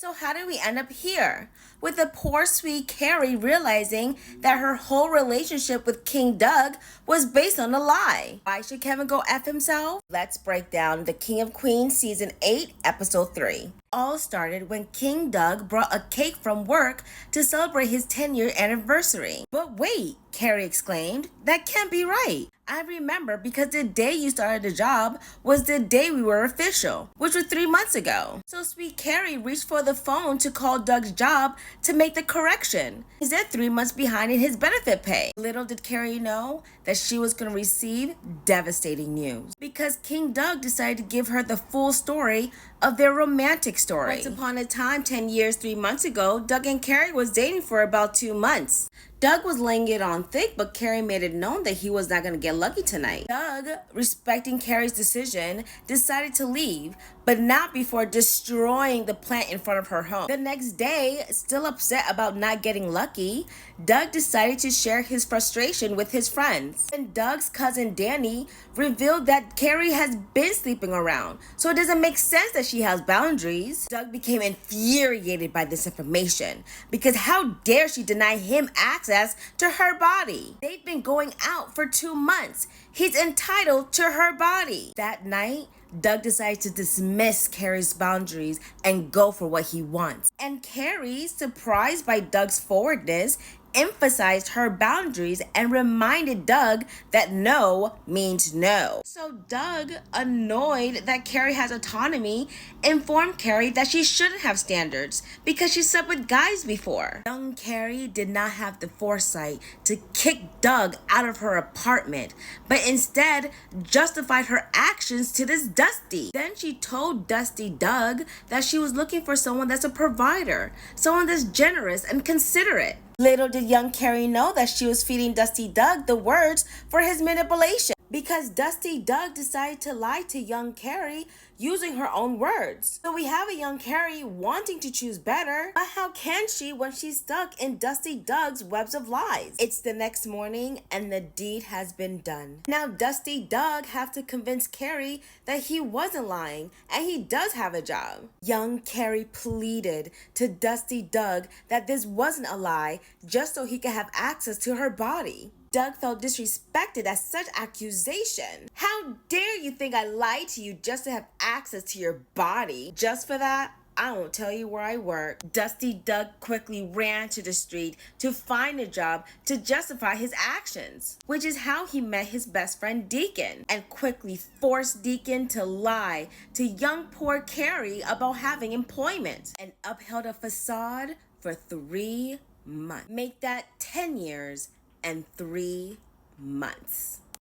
So how did we end up here? With the poor sweet Carrie realizing that her whole relationship with King Doug was based on a lie. Why should Kevin go F himself? Let's break down The King of Queens Season 8, Episode 3. All started when King Doug brought a cake from work to celebrate his 10-year anniversary. But wait, Carrie exclaimed, that can't be right. I remember because the day you started the job was the day we were official, which was 3 months ago. So sweet Carrie reached for the phone to call Doug's job to make the correction. He's at 3 months behind in his benefit pay. Little did Carrie know that she was going to receive devastating news because King Doug decided to give her the full story of their romantic story. Once upon a time, 10 years, 3 months ago, Doug and Carrie was dating for about 2 months. Doug was laying it on thick, but Carrie made it known that he was not going to get lucky tonight. Doug, respecting Carrie's decision, decided to leave, but not before destroying the plant in front of her home. The next day, still upset about not getting lucky, Doug decided to share his frustration with his friends. And Doug's cousin Danny revealed that Carrie has been sleeping around, so it doesn't make sense that she has boundaries. Doug became infuriated by this information because how dare she deny him access to her body? They've been going out for 2 months. He's entitled to her body. That night, Doug decides to dismiss Carrie's boundaries and go for what he wants. And Carrie, surprised by Doug's forwardness, emphasized her boundaries and reminded Doug that no means no. So Doug, annoyed that Carrie has autonomy, informed Carrie that she shouldn't have standards because she slept with guys before. Young Carrie did not have the foresight to kick Doug out of her apartment, but instead justified her actions to this Dusty. Then she told Dusty Doug that she was looking for someone that's a provider, someone that's generous and considerate. Little did young Carrie know that she was feeding Dusty Doug the words for his manipulation, because Dusty Doug decided to lie to young Carrie using her own words. So we have a young Carrie wanting to choose better, but how can she when she's stuck in Dusty Doug's webs of lies? It's the next morning and the deed has been done. Now Dusty Doug have to convince Carrie that he wasn't lying and he does have a job. Young Carrie pleaded to Dusty Doug that this wasn't a lie just so he could have access to her body. Doug felt disrespected at such accusation. How dare you think I lied to you just to have access to your body? Just for that, I won't tell you where I work. Dusty Doug quickly ran to the street to find a job to justify his actions, which is how he met his best friend Deacon, and quickly forced Deacon to lie to young poor Carrie about having employment, and upheld a facade for 3 months. Make that 10 years and 3 months.